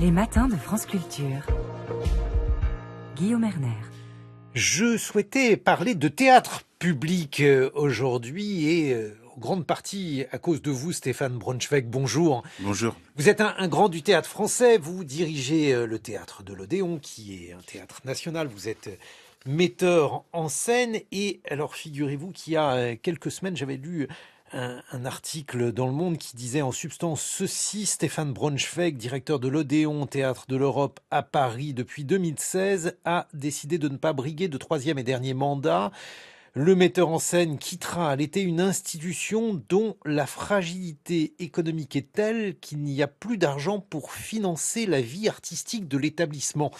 Les matins de France Culture. Guillaume Erner. Je souhaitais parler de théâtre public aujourd'hui et en grande partie à cause de vous, Stéphane Braunschweig. Bonjour. Bonjour. Vous êtes un grand du théâtre français. Vous dirigez le théâtre de l'Odéon, qui est un théâtre national. Vous êtes metteur en scène. Et alors, figurez-vous qu'il y a quelques semaines, j'avais lu un article dans Le Monde qui disait en substance ceci: Stéphane Braunschweig, directeur de l'Odéon Théâtre de l'Europe à Paris depuis 2016, a décidé de ne pas briguer de troisième et dernier mandat. Le metteur en scène quittera à l'été une institution dont la fragilité économique est telle qu'il n'y a plus d'argent pour financer la vie artistique de l'établissement.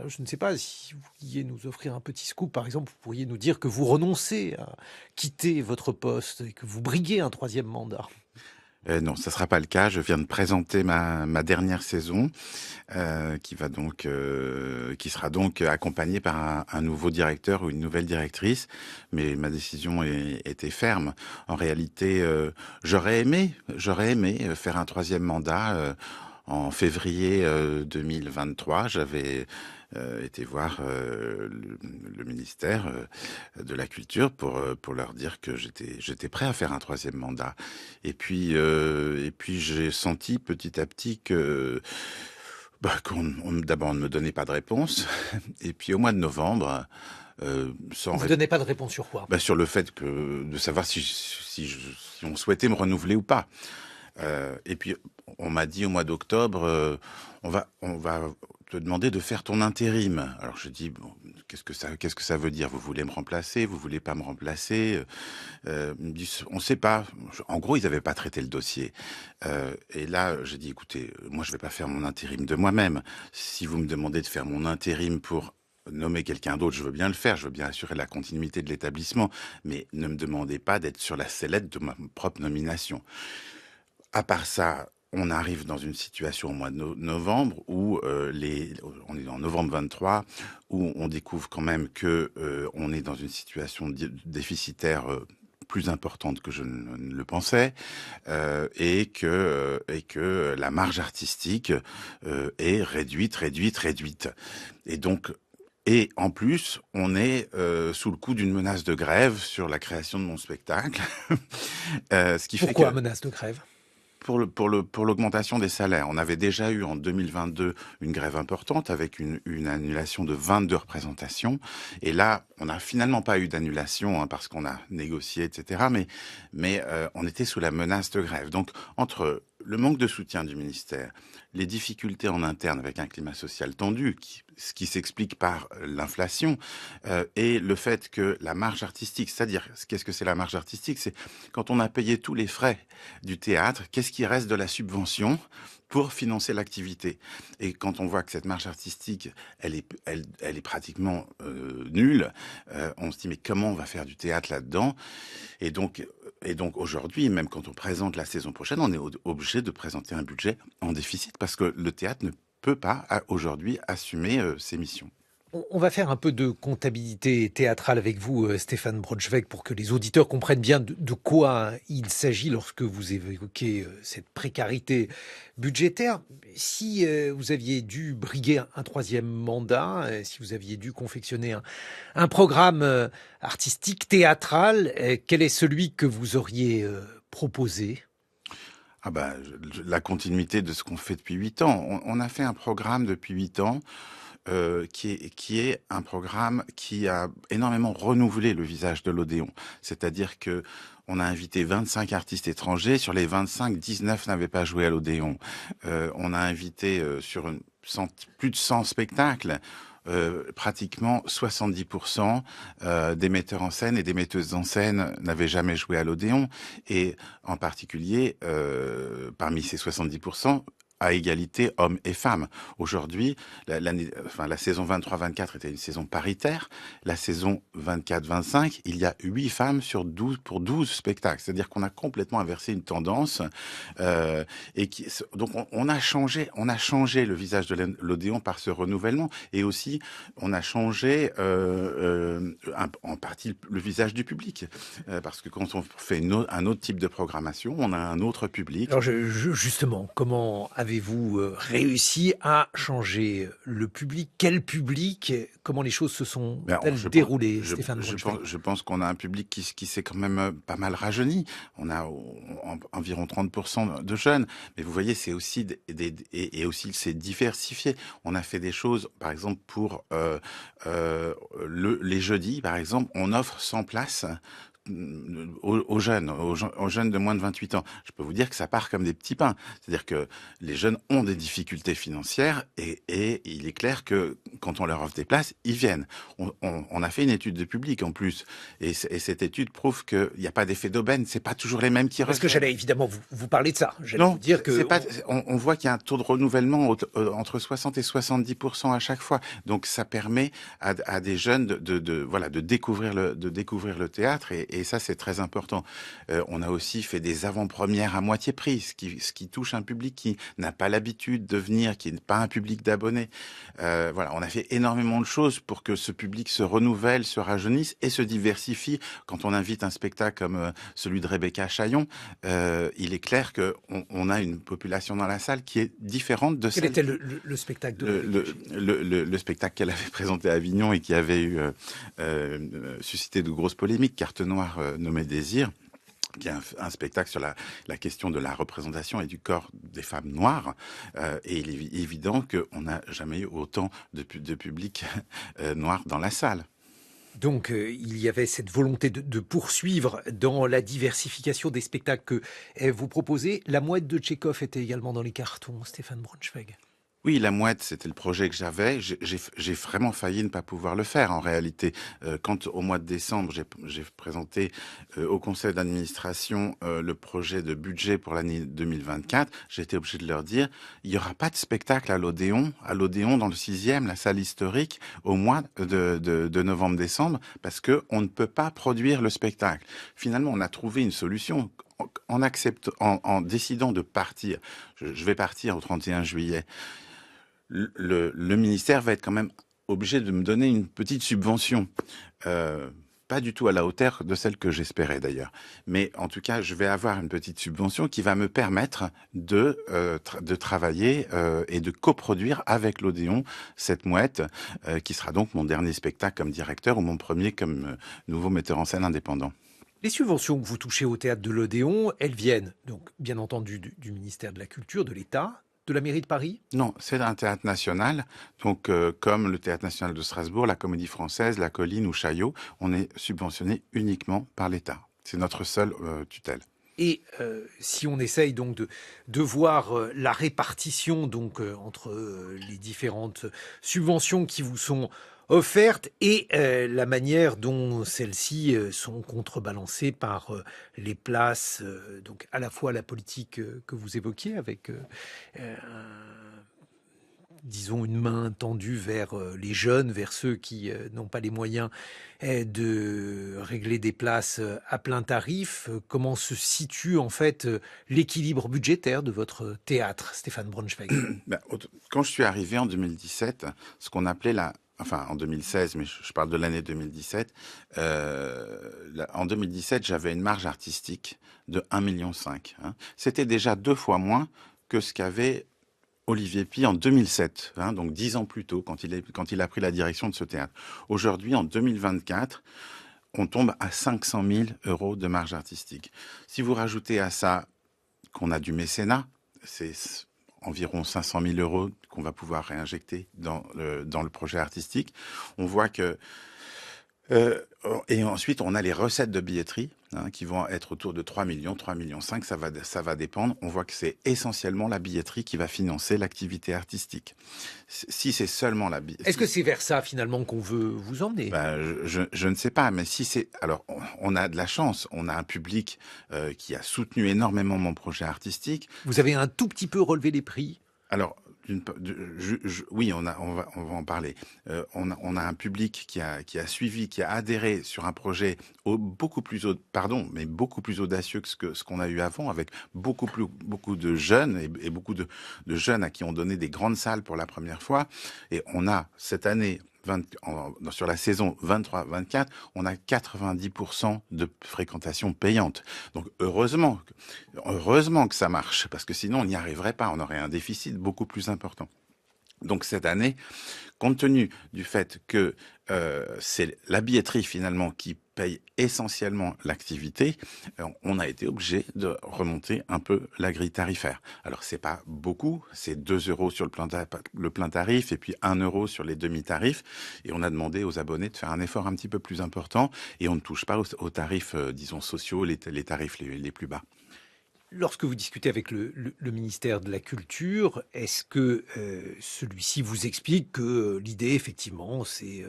Je ne sais pas si vous pouviez nous offrir un petit scoop. Par exemple, vous pourriez nous dire que vous renoncez à quitter votre poste et que vous briguez un troisième mandat. Non, ça sera pas le cas. Je viens de présenter ma dernière saison, qui sera donc accompagnée par un nouveau directeur ou une nouvelle directrice. Mais ma décision était ferme. En réalité, j'aurais aimé faire un troisième mandat. En février 2023, j'avais été voir le ministère de la Culture pour leur dire que j'étais prêt à faire un troisième mandat. Et puis j'ai senti petit à petit que d'abord on ne me donnait pas de réponse. Et puis au mois de novembre, Vous ne donnez pas de réponse sur quoi? Sur le fait de savoir si on souhaitait me renouveler ou pas. Et puis on m'a dit au mois d'octobre, on va te demander de faire ton intérim. Alors je dis bon, qu'est-ce que ça veut dire? Vous voulez me remplacer? Vous voulez pas me remplacer? Ils me disent on sait pas. En gros, ils n'avaient pas traité le dossier. Et là, j'ai dit écoutez, moi je vais pas faire mon intérim de moi-même. Si vous me demandez de faire mon intérim pour nommer quelqu'un d'autre, je veux bien le faire, je veux bien assurer la continuité de l'établissement, mais ne me demandez pas d'être sur la sellette de ma propre nomination. À part ça, on arrive dans une situation au mois de novembre où on est en novembre 23, où on découvre quand même que on est dans une situation déficitaire plus importante que je ne le pensais, et que la marge artistique est réduite. Et en plus, on est sous le coup d'une menace de grève sur la création de mon spectacle. Ce qui Pourquoi fait que menace de grève? pour l'augmentation des salaires. On avait déjà eu en 2022 une grève importante avec une annulation de 22 représentations. Et là, on n'a finalement pas eu d'annulation parce qu'on a négocié, etc. Mais on était sous la menace de grève. Donc, entre le manque de soutien du ministère, les difficultés en interne avec un climat social tendu, ce qui s'explique par l'inflation, et le fait que la marge artistique, c'est-à-dire, qu'est-ce que c'est la marge artistique? C'est quand on a payé tous les frais du théâtre, qu'est-ce qui reste de la subvention pour financer l'activité? Et quand on voit que cette marge artistique, elle est pratiquement nulle, on se dit mais comment on va faire du théâtre là-dedans? Et donc aujourd'hui, même quand on présente la saison prochaine, on est obligé de présenter un budget en déficit parce que le théâtre ne peut pas aujourd'hui assumer ses missions. On va faire un peu de comptabilité théâtrale avec vous, Stéphane Braunschweig, pour que les auditeurs comprennent bien de quoi il s'agit lorsque vous évoquez cette précarité budgétaire. Si vous aviez dû briguer un troisième mandat, si vous aviez dû confectionner un programme artistique, théâtral, quel est celui que vous auriez proposé ? La continuité de ce qu'on fait depuis 8 ans. On a fait un programme depuis 8 ans qui est un programme qui a énormément renouvelé le visage de l'Odéon. C'est-à-dire que on a invité 25 artistes étrangers. Sur les 25, 19 n'avaient pas joué à l'Odéon. On a invité plus de 100 spectacles. Pratiquement 70% des metteurs en scène et des metteuses en scène n'avaient jamais joué à l'Odéon. Et en particulier, parmi ces 70%, à égalité hommes et femmes. Aujourd'hui, la saison 23-24 était une saison paritaire. La saison 24-25, il y a 8 femmes pour 12 spectacles. C'est-à-dire qu'on a complètement inversé une tendance. Donc on a changé le visage de l'Odéon par ce renouvellement. Et aussi, on a changé en partie le visage du public. Parce que quand on fait un autre type de programmation, on a un autre public. Alors justement, comment avez-vous réussi à changer le public? Quel public? Comment les choses se sont-elles déroulées, Stéphane Braunschweig? Je pense qu'on a un public qui s'est quand même pas mal rajeuni. On a environ 30% de jeunes. Mais vous voyez, c'est aussi et aussi c'est diversifié. On a fait des choses, par exemple, pour les jeudis, par exemple, on offre 100 places aux jeunes de moins de 28 ans. Je peux vous dire que ça part comme des petits pains. C'est-à-dire que les jeunes ont des difficultés financières et il est clair que quand on leur offre des places, ils viennent. On a fait une étude de public en plus et cette étude prouve qu'il n'y a pas d'effet d'aubaine. C'est pas toujours les mêmes qui reviennent. Parce que j'allais évidemment vous parler de ça. Non, vous dire que on voit qu'il y a un taux de renouvellement entre 60 et 70% à chaque fois. Donc ça permet à des jeunes de découvrir le théâtre et ça c'est très important. On a aussi fait des avant-premières à moitié prix, ce qui touche un public qui n'a pas l'habitude de venir, qui n'est pas un public d'abonnés. On a fait énormément de choses pour que ce public se renouvelle, se rajeunisse et se diversifie. Quand on invite un spectacle comme celui de Rebecca Chaillon, il est clair que on a une population dans la salle qui est différente de celle... Quel était le spectacle de le spectacle qu'elle avait présenté à Avignon et qui avait suscité de grosses polémiques, Carte Noire nommée Désir, qui est un spectacle sur la question de la représentation et du corps des femmes noires. Et il est évident qu'on n'a jamais eu autant de public noir dans la salle. Donc, il y avait cette volonté de poursuivre dans la diversification des spectacles que vous proposez. La Mouette de Tchekhov était également dans les cartons, Stéphane Braunschweig. Oui, La Mouette, c'était le projet que j'avais. J'ai vraiment failli ne pas pouvoir le faire, en réalité. Quand, au mois de décembre, j'ai présenté au conseil d'administration le projet de budget pour l'année 2024, j'ai été obligé de leur dire, il n'y aura pas de spectacle à l'Odéon dans le 6e, la salle historique, au mois de novembre-décembre, parce qu'on ne peut pas produire le spectacle. Finalement, on a trouvé une solution. En décidant de partir, je vais partir au 31 juillet, le ministère va être quand même obligé de me donner une petite subvention. Pas du tout à la hauteur de celle que j'espérais d'ailleurs. Mais en tout cas, je vais avoir une petite subvention qui va me permettre de travailler et de coproduire avec l'Odéon cette Mouette, qui sera donc mon dernier spectacle comme directeur ou mon premier comme nouveau metteur en scène indépendant. Les subventions que vous touchez au théâtre de l'Odéon, elles viennent donc bien entendu du ministère de la Culture, de l'État, de la mairie de Paris? Non, c'est un théâtre national. Donc, comme le Théâtre national de Strasbourg, la Comédie Française, la Colline ou Chaillot, on est subventionné uniquement par l'État. C'est notre seule tutelle. Et si on essaye donc de voir la répartition donc entre les différentes subventions qui vous sont offertes et la manière dont celles-ci sont contrebalancées par les places, donc à la fois la politique que vous évoquiez avec disons, une main tendue vers les jeunes, vers ceux qui n'ont pas les moyens de régler des places à plein tarif. Comment se situe en fait l'équilibre budgétaire de votre théâtre, Stéphane Braunschweig? Quand je suis arrivé en 2017, ce qu'on appelait en 2016, mais je parle de l'année 2017. En 2017, j'avais une marge artistique de 1,5 million. C'était déjà 2 fois moins que ce qu'avait Olivier Py en 2007, donc 10 ans plus tôt, quand il a pris la direction de ce théâtre. Aujourd'hui, en 2024, on tombe à 500 000 euros de marge artistique. Si vous rajoutez à ça qu'on a du mécénat, c'est environ 500 000 euros qu'on va pouvoir réinjecter dans le projet artistique. On voit que... et ensuite, on a les recettes de billetterie qui vont être autour de 3 millions, 3,5 millions, ça va dépendre. On voit que c'est essentiellement la billetterie qui va financer l'activité artistique. Si c'est seulement la billetterie... Est-ce que c'est vers ça, finalement, qu'on veut vous emmener? Je ne sais pas, mais si c'est... Alors, on a de la chance. On a un public qui a soutenu énormément mon projet artistique. Vous avez un tout petit peu relevé les prix? Alors... oui, on va en parler. On a un public qui a suivi, qui a adhéré sur un projet beaucoup plus audacieux que ce qu'on a eu avant, avec beaucoup de jeunes et beaucoup de jeunes à qui on donnait des grandes salles pour la première fois. Et on a cette année sur la saison 23-24, on a 90% de fréquentation payante. Donc heureusement que ça marche, parce que sinon on n'y arriverait pas, on aurait un déficit beaucoup plus important. Donc cette année, compte tenu du fait que c'est la billetterie finalement qui paye essentiellement l'activité, on a été obligé de remonter un peu la grille tarifaire. Alors c'est pas beaucoup, c'est 2 euros sur le plein tarif et puis 1 euro sur les demi-tarifs. Et on a demandé aux abonnés de faire un effort un petit peu plus important et on ne touche pas aux tarifs, disons, sociaux, les tarifs les plus bas. Lorsque vous discutez avec le ministère de la Culture, est-ce que celui-ci vous explique que l'idée, effectivement, c'est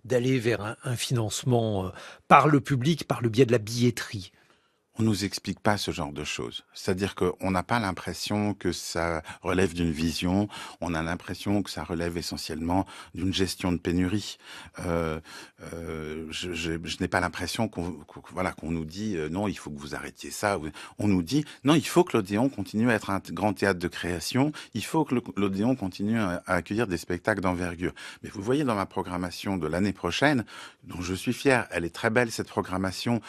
d'aller vers un financement par le public, par le biais de la billetterie? On nous explique pas ce genre de choses. C'est-à-dire qu'on n'a pas l'impression que ça relève d'une vision. On a l'impression que ça relève essentiellement d'une gestion de pénurie. Je n'ai pas l'impression qu'on nous dit non, il faut que vous arrêtiez ça. On nous dit non, il faut que l'Odéon continue à être un grand théâtre de création. Il faut que l'Odéon continue à accueillir des spectacles d'envergure. Mais vous voyez dans ma programmation de l'année prochaine, dont je suis fier, elle est très belle cette programmation.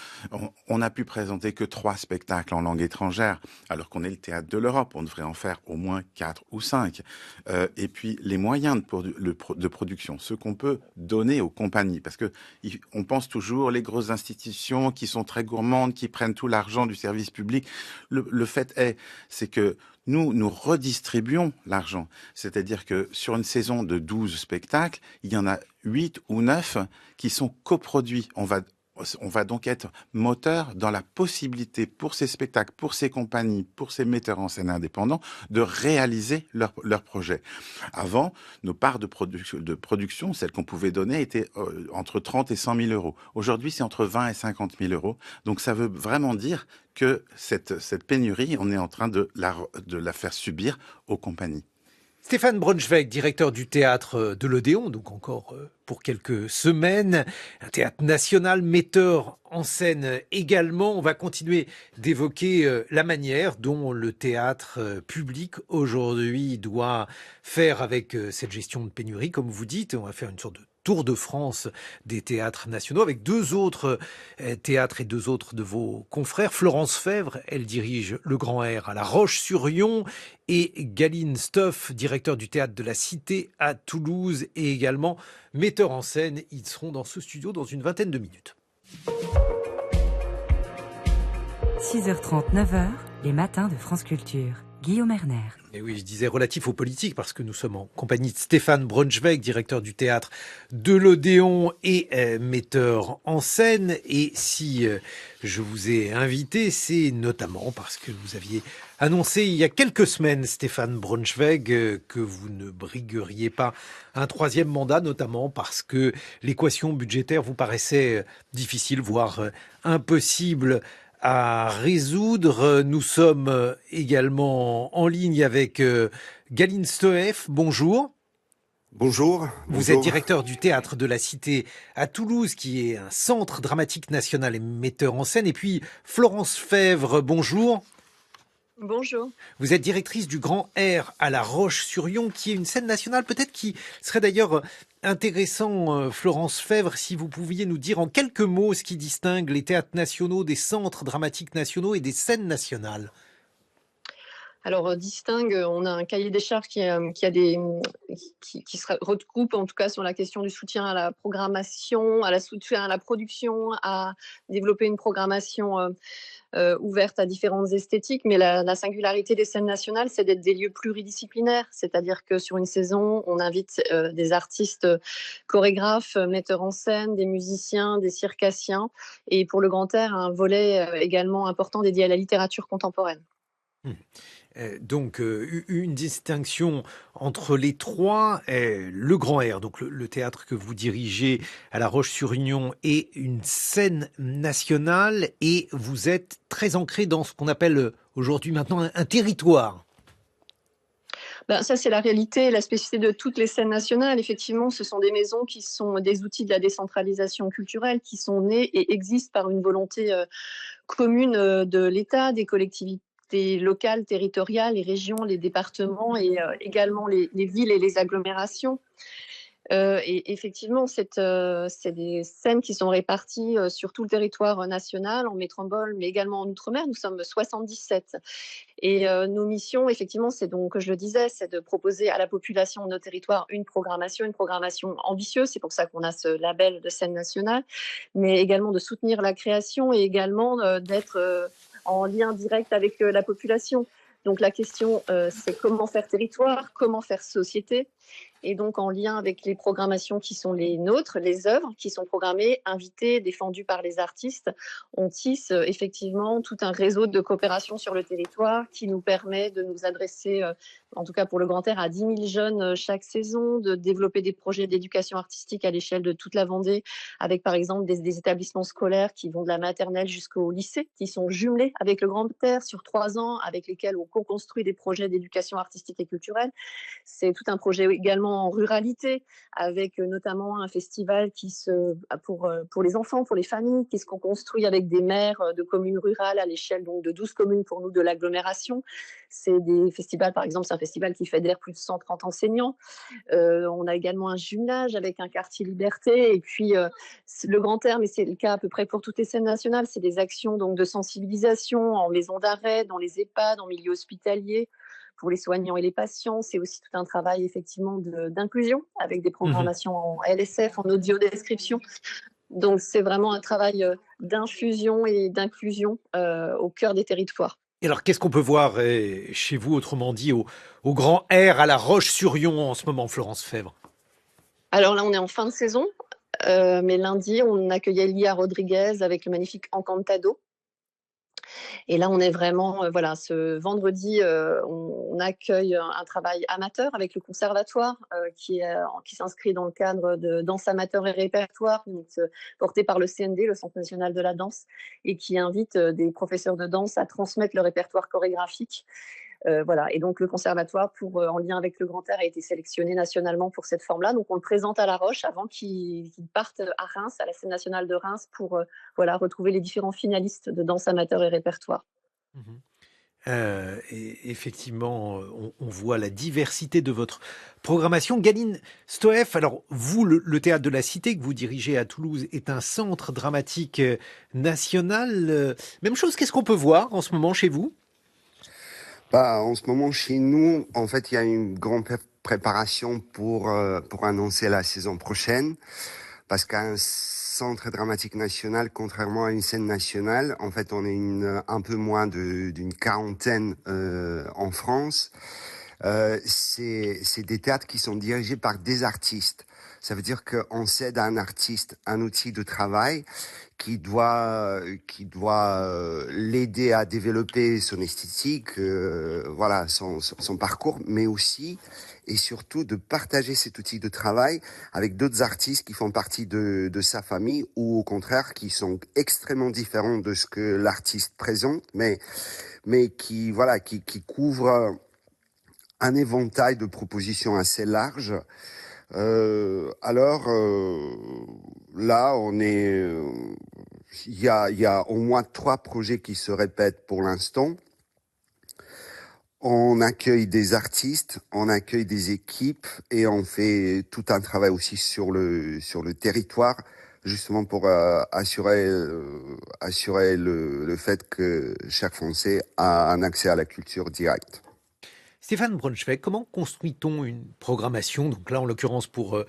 On a pu présenter que 3 spectacles en langue étrangère, alors qu'on est le théâtre de l'Europe. On devrait en faire au moins 4 ou 5. Et puis, les moyens de production, ce qu'on peut donner aux compagnies, parce que on pense toujours les grosses institutions qui sont très gourmandes, qui prennent tout l'argent du service public. Le fait c'est que nous redistribuons l'argent. C'est-à-dire que sur une saison de 12 spectacles, il y en a 8 ou 9 qui sont coproduits. On va donc être moteur dans la possibilité pour ces spectacles, pour ces compagnies, pour ces metteurs en scène indépendants de réaliser leur projet. Avant, nos parts de production, celles qu'on pouvait donner, étaient entre 30 et 100 000 euros. Aujourd'hui, c'est entre 20 et 50 000 euros. Donc ça veut vraiment dire que cette pénurie, on est en train de la faire subir aux compagnies. Stéphane Braunschweig, directeur du théâtre de l'Odéon, donc encore pour quelques semaines, un théâtre national, metteur en scène également. On va continuer d'évoquer la manière dont le théâtre public aujourd'hui doit faire avec cette gestion de pénurie, comme vous dites. On va faire une sorte de tour de France des théâtres nationaux avec 2 autres théâtres et 2 autres de vos confrères. Florence Fèvre, elle dirige le Grand Air à La Roche-sur-Yon, et Galine Stoff, directeur du théâtre de la Cité à Toulouse et également metteur en scène. Ils seront dans ce studio dans une vingtaine de minutes. 6h30, 9h, les matins de France Culture. Guillaume Erner. Et oui, je disais relatif aux politiques parce que nous sommes en compagnie de Stéphane Braunschweig, directeur du théâtre de l'Odéon et metteur en scène. Et si je vous ai invité, c'est notamment parce que vous aviez annoncé il y a quelques semaines, Stéphane Braunschweig, que vous ne brigueriez pas un 3e mandat, notamment parce que l'équation budgétaire vous paraissait difficile, voire impossible à résoudre. Nous sommes également en ligne avec Galine Stoeff. Bonjour. Bonjour. Vous êtes directeur du théâtre de la Cité à Toulouse, qui est un centre dramatique national et metteur en scène. Et puis Florence Fèvre, bonjour. Bonjour. Vous êtes directrice du Grand Air à La Roche-sur-Yon, qui est une scène nationale, peut-être qui serait d'ailleurs intéressant, Florence Fèvre, si vous pouviez nous dire en quelques mots ce qui distingue les théâtres nationaux des centres dramatiques nationaux et des scènes nationales. Alors, distingue, on a un cahier des charges qui se regroupe en tout cas sur la question du soutien à la programmation, soutien à la production, à développer une programmation ouverte à différentes esthétiques. Mais la singularité des scènes nationales, c'est d'être des lieux pluridisciplinaires. C'est-à-dire que sur une saison, on invite des artistes chorégraphes, metteurs en scène, des musiciens, des circassiens. Et pour le Grand Air, un volet également important dédié à la littérature contemporaine. Donc une distinction entre les trois, le Grand Air, donc le théâtre que vous dirigez à La Roche-sur-Yon, est une scène nationale et vous êtes très ancré dans ce qu'on appelle aujourd'hui maintenant un territoire. Ça, c'est la réalité, la spécificité de toutes les scènes nationales. Effectivement, ce sont des maisons qui sont des outils de la décentralisation culturelle, qui sont nés et existent par une volonté commune de l'État, des collectivités locales, territoriales, les régions, les départements et également les villes et les agglomérations. Et effectivement, c'est des scènes qui sont réparties sur tout le territoire national, en métropole, mais également en outre-mer. Nous sommes 77. Et nos missions, effectivement, c'est donc, je le disais, c'est de proposer à la population de nos territoires une programmation ambitieuse. C'est pour ça qu'on a ce label de scène nationale, mais également de soutenir la création et également d'être en lien direct avec la population. Donc la question, c'est comment faire territoire, comment faire société. Et donc, en lien avec les programmations qui sont les nôtres, les œuvres qui sont programmées, invitées, défendues par les artistes, on tisse effectivement tout un réseau de coopération sur le territoire qui nous permet de nous adresser, en tout cas pour le Grand Air, à 10 000 jeunes chaque saison, de développer des projets d'éducation artistique à l'échelle de toute la Vendée, avec par exemple des établissements scolaires qui vont de la maternelle jusqu'au lycée, qui sont jumelés avec le Grand Air sur 3 ans, avec lesquels on co-construit des projets d'éducation artistique et culturelle. C'est tout un projet également en ruralité, avec notamment un festival pour les enfants, pour les familles, qui se construit avec des maires de communes rurales à l'échelle donc de 12 communes pour nous de l'agglomération. C'est des festivals, par exemple, c'est un festival qui fédère plus de 130 enseignants. On a également un jumelage avec un quartier liberté. Et puis, le Grand Air, mais c'est le cas à peu près pour toutes les scènes nationales, c'est des actions donc, de sensibilisation en maison d'arrêt, dans les EHPAD, en milieu hospitalier, pour les soignants et les patients. C'est aussi tout un travail effectivement d'inclusion avec des programmations en LSF, en audio description. Donc c'est vraiment un travail d'infusion et d'inclusion au cœur des territoires. Et alors, qu'est-ce qu'on peut voir chez vous, autrement dit, au Grand Air, à La Roche-sur-Yon en ce moment, Florence Fèvre? Alors là, on est en fin de saison, mais lundi, on accueillait Lia Rodriguez avec le magnifique Encantado. Et là, on est vraiment, voilà, ce vendredi, on accueille un travail amateur avec le conservatoire qui s'inscrit dans le cadre de danse amateur et répertoire, donc, porté par le CND, le Centre national de la danse, et qui invite des professeurs de danse à transmettre le répertoire chorégraphique. Voilà. Et donc le conservatoire, en lien avec le Grand Air, a été sélectionné nationalement pour cette forme-là. Donc on le présente à La Roche avant qu'il parte à Reims, à la scène nationale de Reims, pour retrouver les différents finalistes de danse amateur et répertoire. Et effectivement, on voit la diversité de votre programmation. Galine Stoeff, alors vous, le Théâtre de la Cité que vous dirigez à Toulouse est un centre dramatique national. Même chose, qu'est-ce qu'on peut voir en ce moment chez vous? En ce moment, chez nous, en fait, il y a une grande préparation pour annoncer la saison prochaine. Parce qu'un centre dramatique national, contrairement à une scène nationale, en fait, on est un peu moins d'une quarantaine en France. C'est des théâtres qui sont dirigés par des artistes. Ça veut dire qu'on cède à un artiste un outil de travail qui doit l'aider à développer son esthétique, son parcours, mais aussi et surtout de partager cet outil de travail avec d'autres artistes qui font partie de sa famille ou au contraire qui sont extrêmement différents de ce que l'artiste présente, mais qui couvrent un éventail de propositions assez large. Là, il y a au moins 3 projets qui se répètent pour l'instant. On accueille des artistes, on accueille des équipes et on fait tout un travail aussi sur le territoire, justement pour assurer le fait que chaque Français a un accès à la culture directe. Stéphane Braunschweig, comment construit-on une programmation? Donc là, en l'occurrence, pour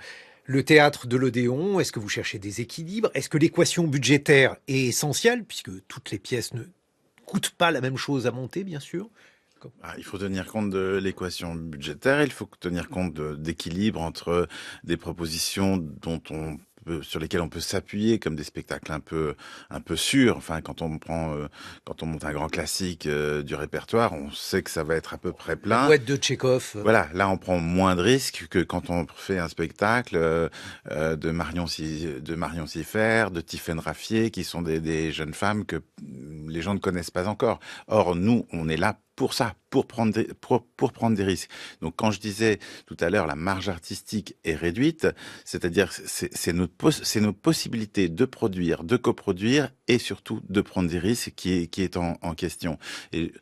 le théâtre de l'Odéon, est-ce que vous cherchez des équilibres? Est-ce que l'équation budgétaire est essentielle, puisque toutes les pièces ne coûtent pas la même chose à monter, bien sûr? Il faut tenir compte de l'équation budgétaire, il faut tenir compte d'équilibre entre des propositions sur lesquelles on peut s'appuyer comme des spectacles un peu sûrs. Enfin, quand on monte un grand classique du répertoire, on sait que ça va être à peu près plein. La boîte de Tchekhov. Voilà, là on prend moins de risques que quand on fait un spectacle de Marion Siffert, de Tiffaine Raffier, qui sont des jeunes femmes que les gens ne connaissent pas encore. Or, nous, on est là pour ça, pour prendre des risques. Donc quand je disais tout à l'heure la marge artistique est réduite, c'est-à-dire c'est nos possibilités de produire, de coproduire et surtout de prendre des risques qui est en question. Et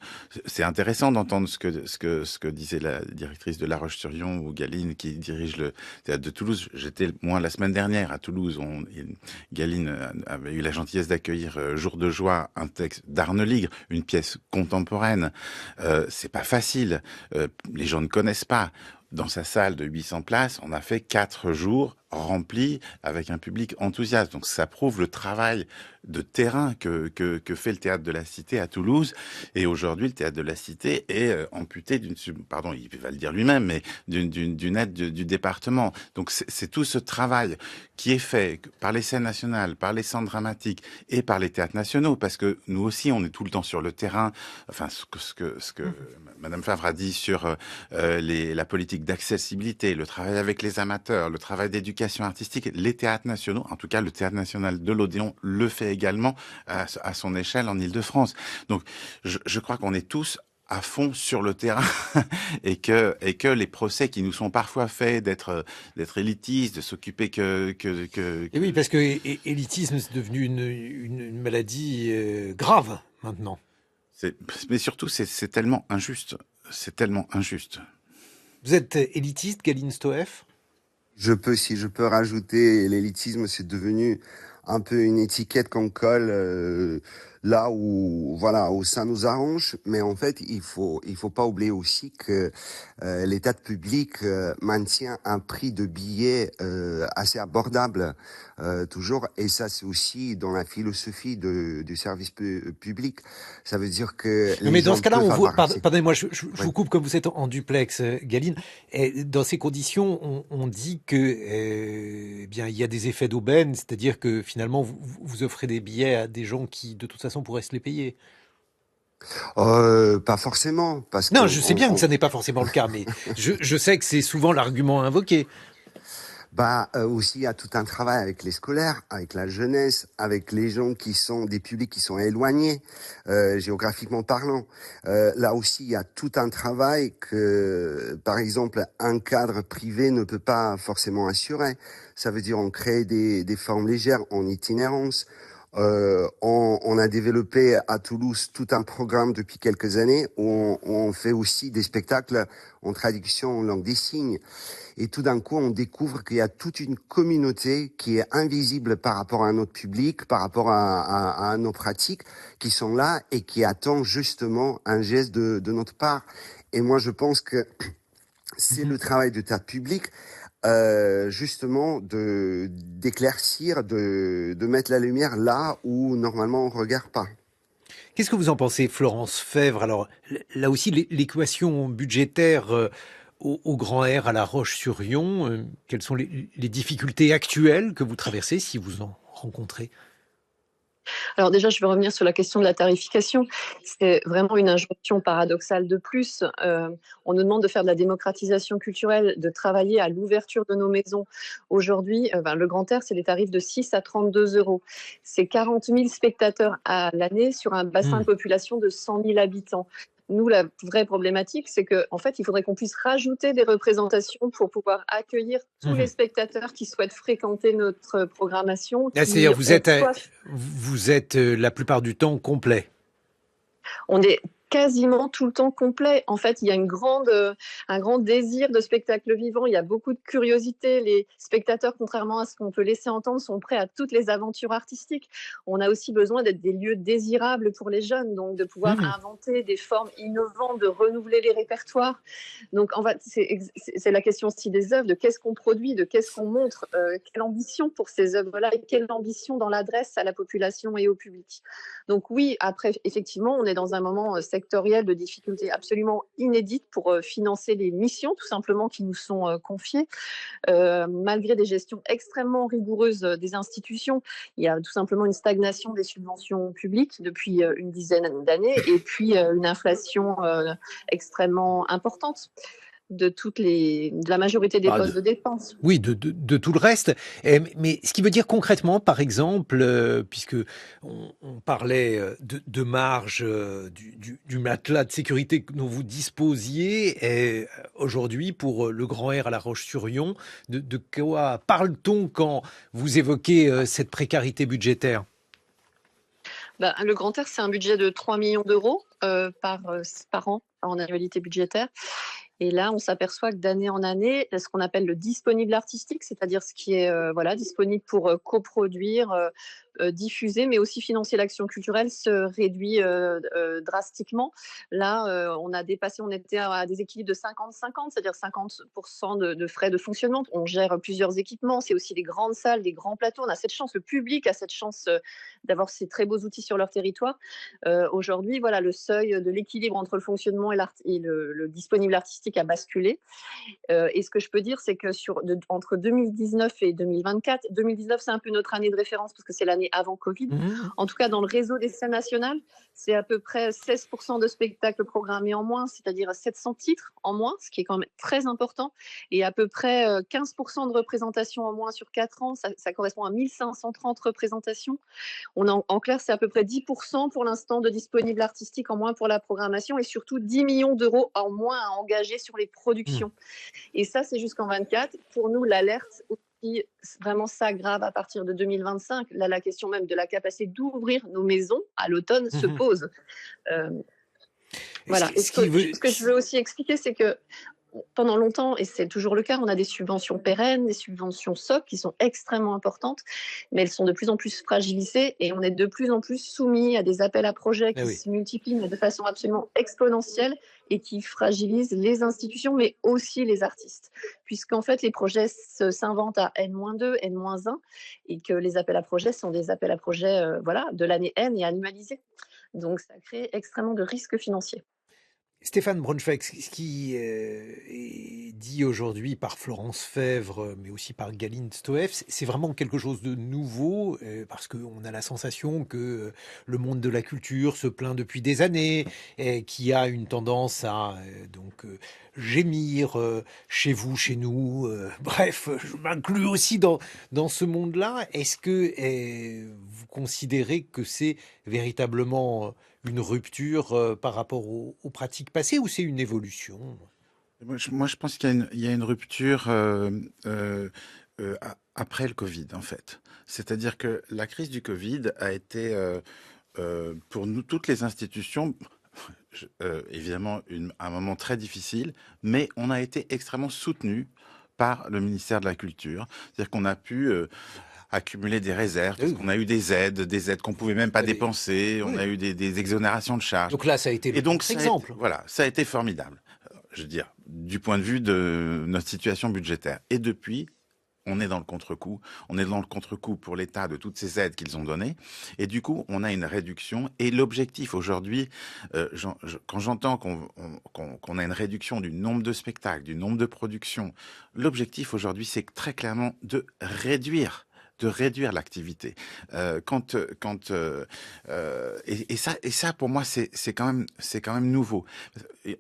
c'est intéressant d'entendre ce que disait la directrice de La Roche-sur-Yon ou Galine qui dirige le théâtre de Toulouse. J'étais moi la semaine dernière à Toulouse. Galine avait eu la gentillesse d'accueillir Jour de joie, un texte d'Arne Ligre, une pièce contemporaine. C'est pas facile. Les gens ne connaissent pas. Dans sa salle de 800 places, on a fait 4 jours remplis avec un public enthousiaste. Donc ça prouve le travail de terrain que fait le Théâtre de la Cité à Toulouse. Et aujourd'hui, le Théâtre de la Cité est amputé pardon, il va le dire lui-même, mais d'une aide du département. Donc c'est tout ce travail qui est fait par les scènes nationales, par les centres dramatiques et par les théâtres nationaux, parce que nous aussi, on est tout le temps sur le terrain. Enfin, ce que Madame Favre a dit sur la politique d'accessibilité, le travail avec les amateurs, le travail d'éducation artistique, les théâtres nationaux, en tout cas le Théâtre national de l'Odéon le fait également à son échelle en Île-de-France. Donc je crois qu'on est tous à fond sur le terrain et que les procès qui nous sont parfois faits d'être élitistes, de s'occuper Et oui, parce que élitisme, c'est devenu une maladie grave maintenant. Mais surtout, c'est tellement injuste. C'est tellement injuste. Vous êtes élitiste, Galine Stoeff ? Si je peux rajouter, l'élitisme, c'est devenu un peu une étiquette qu'on colle là où ça nous arrange, mais en fait il faut pas oublier aussi que l'État public maintient un prix de billet assez abordable toujours, et ça c'est aussi dans la philosophie du service public. Ça veut dire que mais dans ce cas-là, pardonnez-moi, je Ouais. vous coupe comme vous êtes en duplex, Galine. Et dans ces conditions, on dit que bien il y a des effets d'aubaine, c'est-à-dire que finalement vous offrez des billets à des gens qui de toute façon pourraient se les payer. Pas forcément, parce Non, que je sais bien que ça n'est pas forcément le cas, mais je sais que c'est souvent l'argument invoqué. Aussi il y a tout un travail avec les scolaires, avec la jeunesse, avec les gens qui sont des publics qui sont éloignés géographiquement parlant. Là aussi il y a tout un travail que par exemple un cadre privé ne peut pas forcément assurer. Ça veut dire on crée des formes légères en itinérance. On a développé à Toulouse tout un programme depuis quelques années où on fait aussi des spectacles en traduction en langue des signes. Et tout d'un coup, on découvre qu'il y a toute une communauté qui est invisible par rapport à notre public, par rapport à nos pratiques, qui sont là et qui attendent justement un geste de notre part. Et moi, je pense que c'est le travail du théâtre public, justement, d'éclaircir, de mettre la lumière là où normalement on regarde pas. Qu'est-ce que vous en pensez, Florence Fèvre? Alors là aussi, l'équation budgétaire au Grand R à La Roche-sur-Yon, quelles sont les difficultés actuelles que vous traversez, si vous en rencontrez? Alors déjà, je vais revenir sur la question de la tarification. C'est vraiment une injonction paradoxale de plus. On nous demande de faire de la démocratisation culturelle, de travailler à l'ouverture de nos maisons. Aujourd'hui, le Grand Air, c'est des tarifs de 6 à 32 euros. C'est 40 000 spectateurs à l'année sur un bassin de population de 100 000 habitants. Nous, la vraie problématique, c'est qu'en fait, il faudrait qu'on puisse rajouter des représentations pour pouvoir accueillir tous les spectateurs qui souhaitent fréquenter notre programmation. C'est-à-dire, vous êtes la plupart du temps complet. On est quasiment tout le temps complet. En fait, il y a un grand désir de spectacle vivant. Il y a beaucoup de curiosité. Les spectateurs, contrairement à ce qu'on peut laisser entendre, sont prêts à toutes les aventures artistiques. On a aussi besoin d'être des lieux désirables pour les jeunes, donc de pouvoir inventer des formes innovantes, de renouveler les répertoires. Donc, en fait, c'est la question aussi des œuvres, de qu'est-ce qu'on produit, de qu'est-ce qu'on montre, quelle ambition pour ces œuvres-là et quelle ambition dans l'adresse à la population et au public. Donc oui, après, effectivement, on est dans un moment sectoriel de difficultés absolument inédites pour financer les missions, tout simplement, qui nous sont confiées. Malgré des gestions extrêmement rigoureuses des institutions, il y a tout simplement une stagnation des subventions publiques depuis une dizaine d'années et puis une inflation extrêmement importante. de la majorité des postes de dépenses. Oui, de tout le reste. Mais ce qui veut dire concrètement, par exemple, puisque on parlait de marge du matelas de sécurité dont vous disposiez, aujourd'hui pour le Grand Air à La Roche-sur-Yon, de quoi parle-t-on quand vous évoquez cette précarité budgétaire? Le Grand Air, c'est un budget de 3 millions d'euros par an en annualité budgétaire. Et là, on s'aperçoit que d'année en année, ce qu'on appelle le disponible artistique, c'est-à-dire ce qui est disponible pour coproduire, diffuser, mais aussi financer l'action culturelle, se réduit drastiquement. Là, on était à des équilibres de 50-50, c'est-à-dire 50% de frais de fonctionnement. On gère plusieurs équipements, c'est aussi des grandes salles, des grands plateaux. On a cette chance, le public a cette chance d'avoir ces très beaux outils sur leur territoire. Aujourd'hui, voilà, le seuil de l'équilibre entre le fonctionnement et le disponible artistique a basculé. Et ce que je peux dire, c'est que entre 2019 et 2024, 2019, c'est un peu notre année de référence parce que c'est l'année avant Covid. En tout cas, dans le réseau des scènes nationales, c'est à peu près 16% de spectacles programmés en moins, c'est-à-dire 700 titres en moins, ce qui est quand même très important, et à peu près 15% de représentations en moins sur 4 ans. Ça correspond à 1530 représentations. En clair, c'est à peu près 10% pour l'instant de disponible artistique en moins pour la programmation et surtout 10 millions d'euros en moins à engager sur les productions. Et ça, c'est jusqu'en 24. Pour nous, l'alerte aussi vraiment s'aggrave à partir de 2025. Là, la question même de la capacité d'ouvrir nos maisons à l'automne se pose. Voilà. Et ce que je veux aussi expliquer, c'est que pendant longtemps, et c'est toujours le cas, on a des subventions pérennes, des subventions SOC qui sont extrêmement importantes, mais elles sont de plus en plus fragilisées et on est de plus en plus soumis à des appels à projets qui se multiplient mais de façon absolument exponentielle et qui fragilisent les institutions mais aussi les artistes. Puisqu'en fait, les projets s'inventent à N-2, N-1 et que les appels à projets sont des appels à projets de l'année N et annualisés. Donc ça crée extrêmement de risques financiers. Stéphane Braunschweig, ce qui est dit aujourd'hui par Florence Fèvre, mais aussi par Galine Stoev, c'est vraiment quelque chose de nouveau, parce qu'on a la sensation que le monde de la culture se plaint depuis des années, et qui a une tendance à gémir chez vous, chez nous. Bref, je m'inclus aussi dans ce monde-là. Est-ce que vous considérez que c'est véritablement une rupture par rapport aux pratiques passées ou c'est une évolution? Moi, je pense qu'il y a une rupture après le Covid, en fait. C'est-à-dire que la crise du Covid a été, pour nous, toutes les institutions, évidemment, un moment très difficile, mais on a été extrêmement soutenus par le ministère de la Culture. C'est-à-dire qu'on a pu accumuler des réserves, parce qu'on a eu des aides qu'on pouvait même pas dépenser, on a eu des exonérations de charges. Donc là, ça a été l'exemple. Voilà, ça a été formidable, je veux dire, du point de vue de notre situation budgétaire. Et depuis, on est dans le contre-coup. On est dans le contre-coup pour l'État de toutes ces aides qu'ils ont données. Et du coup, on a une réduction. Et l'objectif aujourd'hui, quand j'entends qu'on a une réduction du nombre de spectacles, du nombre de productions, l'objectif aujourd'hui, c'est très clairement de réduire l'activité. Et ça, pour moi, c'est quand même nouveau. Et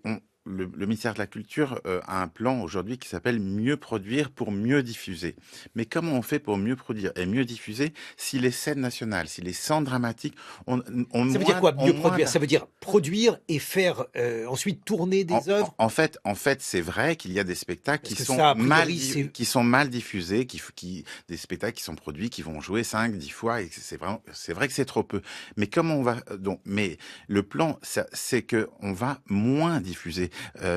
le ministère de la Culture a un plan aujourd'hui qui s'appelle Mieux produire pour mieux diffuser. Mais comment on fait pour mieux produire et mieux diffuser si les scènes nationales, si les centres dramatiques ont ça veut dire quoi, mieux produire? Ça veut dire produire et faire ensuite tourner des œuvres? En fait, c'est vrai qu'il y a des spectacles qui sont mal diffusés, des spectacles qui sont produits, qui vont jouer 5-10 fois, et c'est vrai que c'est trop peu. Mais comment on va mais le plan, c'est que on va moins diffuser.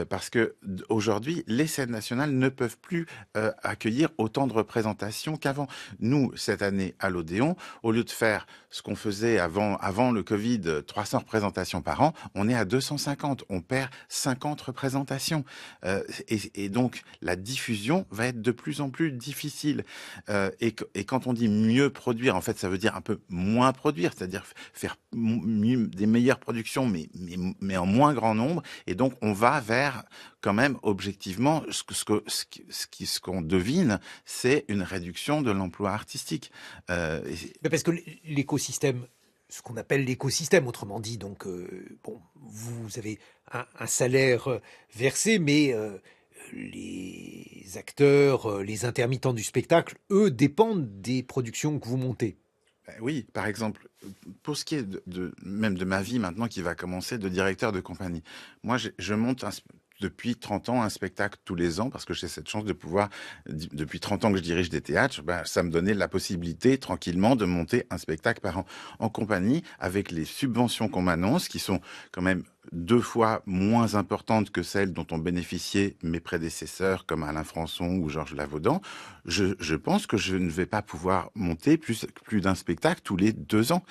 Parce que aujourd'hui, les scènes nationales ne peuvent plus accueillir autant de représentations qu'avant. Nous, cette année à l'Odéon, au lieu de faire ce qu'on faisait avant le Covid, 300 représentations par an, on est à 250. On perd 50 représentations. Et donc, la diffusion va être de plus en plus difficile. Et quand on dit mieux produire, en fait, ça veut dire un peu moins produire, c'est-à-dire faire des meilleures productions, mais en moins grand nombre. Et donc, on va vers, quand même, objectivement, ce qu'on devine, c'est une réduction de l'emploi artistique. Parce que l'écosystème, ce qu'on appelle l'écosystème, autrement dit, donc, vous avez un salaire versé, mais les acteurs, les intermittents du spectacle, eux, dépendent des productions que vous montez. Oui, par exemple, pour ce qui est même de ma vie maintenant qui va commencer de directeur de compagnie. Moi, je monte depuis 30 ans un spectacle tous les ans parce que j'ai cette chance de pouvoir, depuis 30 ans que je dirige des théâtres, ça me donnait la possibilité tranquillement de monter un spectacle par an en compagnie avec les subventions qu'on m'annonce qui sont quand même 2 fois moins importantes que celles dont ont bénéficié mes prédécesseurs comme Alain Françon ou Georges Lavaudan. Je pense que je ne vais pas pouvoir monter plus d'un spectacle tous les 2 ans.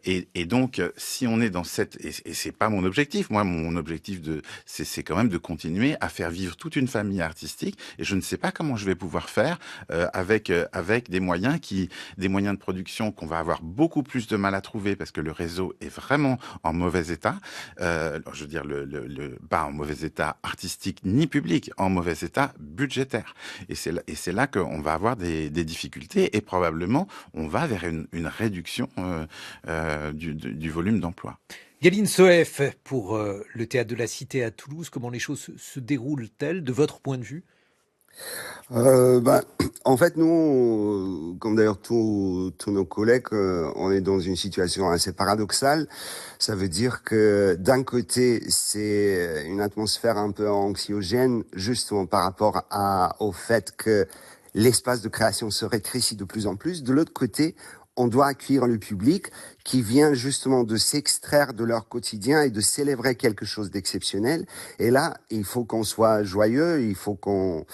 Et donc, si on est dans et c'est pas mon objectif. Moi, mon objectif c'est quand même de continuer à faire vivre toute une famille artistique. Et je ne sais pas comment je vais pouvoir faire avec des moyens de production qu'on va avoir beaucoup plus de mal à trouver parce que le réseau est vraiment en mauvais état. Je veux dire, pas en mauvais état artistique ni public, en mauvais état budgétaire. Et c'est là qu'on va avoir des difficultés et probablement on va vers une réduction du volume d'emploi. Galine Soef, pour le Théâtre de la Cité à Toulouse, comment les choses se déroulent-elles de votre point de vue ? En fait, nous, comme d'ailleurs tous nos collègues, on est dans une situation assez paradoxale. Ça veut dire que d'un côté, c'est une atmosphère un peu anxiogène, justement par rapport au fait que l'espace de création se rétrécit de plus en plus. De l'autre côté, on doit accueillir le public qui vient justement de s'extraire de leur quotidien et de célébrer quelque chose d'exceptionnel. Et là, il faut qu'on soit joyeux, il faut qu'on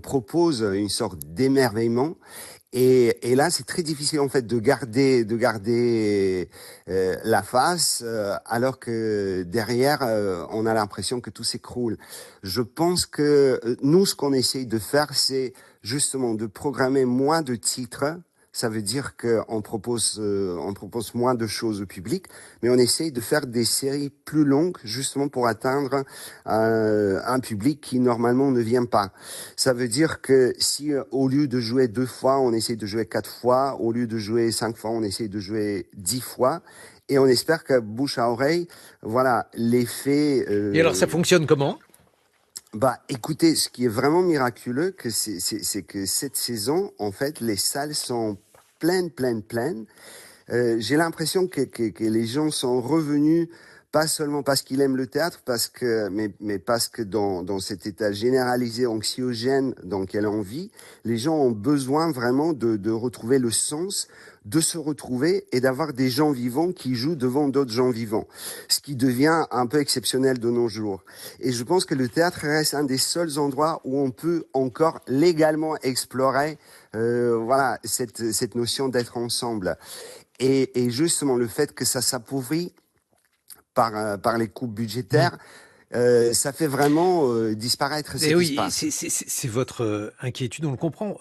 propose une sorte d'émerveillement. Et là, c'est très difficile en fait de garder la face, alors que derrière, on a l'impression que tout s'écroule. Je pense que nous, ce qu'on essaye de faire, c'est justement de programmer moins de titres. Ça veut dire qu'on propose moins de choses au public, mais on essaye de faire des séries plus longues, justement pour atteindre un public qui normalement ne vient pas. Ça veut dire que si au lieu de jouer 2 fois, on essaye de jouer 4 fois, au lieu de jouer 5 fois, on essaye de jouer 10 fois, et on espère que bouche à oreille, voilà, l'effet. Et alors, ça fonctionne comment ? Écoutez, ce qui est vraiment miraculeux, c'est que cette saison, en fait, les salles sont pleines. J'ai l'impression que les gens sont revenus, pas seulement parce qu'ils aiment le théâtre, mais parce que dans cet état généralisé anxiogène dans lequel on vit, les gens ont besoin vraiment de retrouver le sens, de se retrouver et d'avoir des gens vivants qui jouent devant d'autres gens vivants, ce qui devient un peu exceptionnel de nos jours. Et je pense que le théâtre reste un des seuls endroits où on peut encore légalement explorer cette notion d'être ensemble. Et justement, le fait que ça s'appauvrit par les coupes budgétaires, ça fait vraiment disparaître cet espace. C'est votre inquiétude, on le comprend.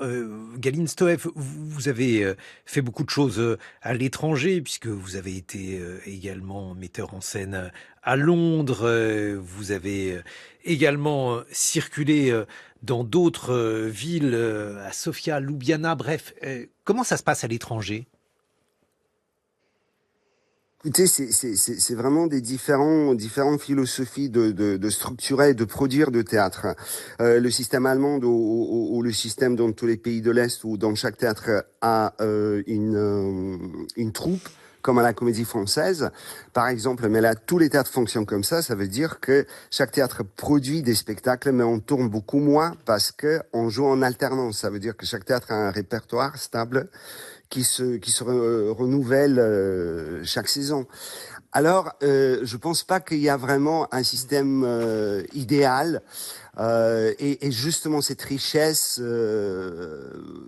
Galine Soef, vous avez fait beaucoup de choses à l'étranger, puisque vous avez été également metteur en scène à Londres. Vous avez également circulé dans d'autres villes, à Sofia, Ljubljana, bref. Comment ça se passe à l'étranger ? Écoutez, c'est vraiment des différentes philosophies de structurer et de produire de théâtre. Le système allemand ou le système dans tous les pays de l'Est où dans chaque théâtre a une troupe, comme à la Comédie Française, par exemple. Mais là, tous les théâtres fonctionnent comme ça. Ça veut dire que chaque théâtre produit des spectacles, mais on tourne beaucoup moins parce que on joue en alternance. Ça veut dire que chaque théâtre a un répertoire stable qui se renouvelle chaque saison. Alors, je pense pas qu'il y a vraiment un système idéal. Et justement, cette richesse,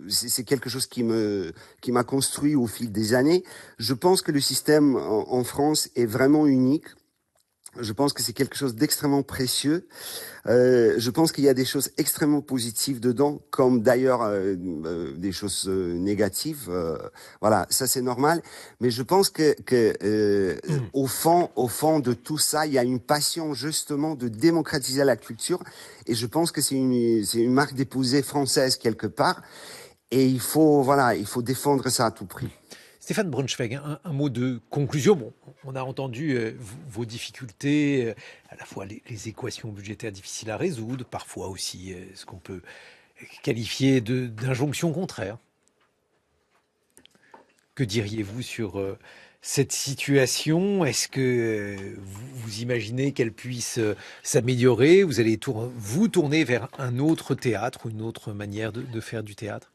c'est quelque chose qui m'a construit au fil des années. Je pense que le système en France est vraiment unique. Je pense que c'est quelque chose d'extrêmement précieux. Je pense qu'il y a des choses extrêmement positives dedans, comme d'ailleurs des choses négatives. Voilà, ça c'est normal. Mais je pense que au fond de tout ça, il y a une passion justement de démocratiser la culture. Et je pense que c'est une marque déposée française quelque part. Et il faut défendre ça à tout prix. Stéphane Braunschweig, un mot de conclusion. Bon, on a entendu vos difficultés, à la fois les équations budgétaires difficiles à résoudre, parfois aussi ce qu'on peut qualifier d'injonction contraire. Que diriez-vous sur cette situation? Est-ce que vous imaginez qu'elle puisse s'améliorer? Vous allez vous tourner vers un autre théâtre ou une autre manière de faire du théâtre?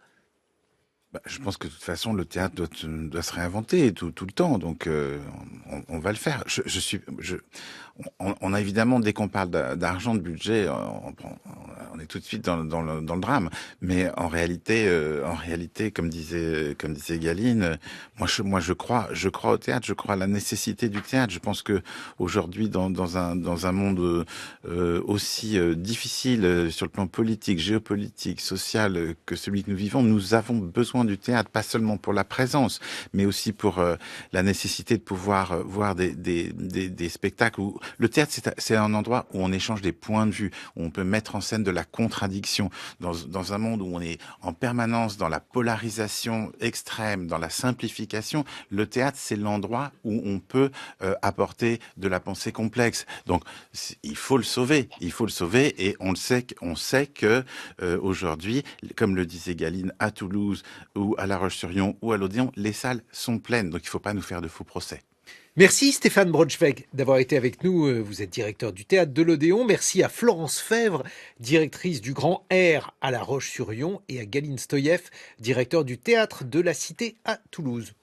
Je pense que de toute façon, le théâtre doit se réinventer tout le temps, donc on va le faire. On a évidemment, dès qu'on parle d'argent, de budget, on est tout de suite dans le drame. Mais en réalité, comme disait Galine, moi je crois au théâtre, je crois à la nécessité du théâtre. Je pense que aujourd'hui, dans un monde aussi difficile sur le plan politique, géopolitique, social que celui que nous vivons, nous avons besoin du théâtre, pas seulement pour la présence, mais aussi pour la nécessité de pouvoir voir des spectacles où le théâtre, c'est un endroit où on échange des points de vue, où on peut mettre en scène de la contradiction dans un monde où on est en permanence dans la polarisation extrême, dans la simplification. Le théâtre, c'est l'endroit où on peut apporter de la pensée complexe. Donc, il faut le sauver, et on sait que aujourd'hui, comme le disait Galine, à Toulouse ou à La Roche-sur-Yon ou à l'Odéon, les salles sont pleines, donc il ne faut pas nous faire de faux procès. Merci Stéphane Braunschweig d'avoir été avec nous. Vous êtes directeur du théâtre de l'Odéon. Merci à Florence Fèvre, directrice du Grand Air à La Roche-sur-Yon, et à Galine Stoyev, directeur du théâtre de la Cité à Toulouse.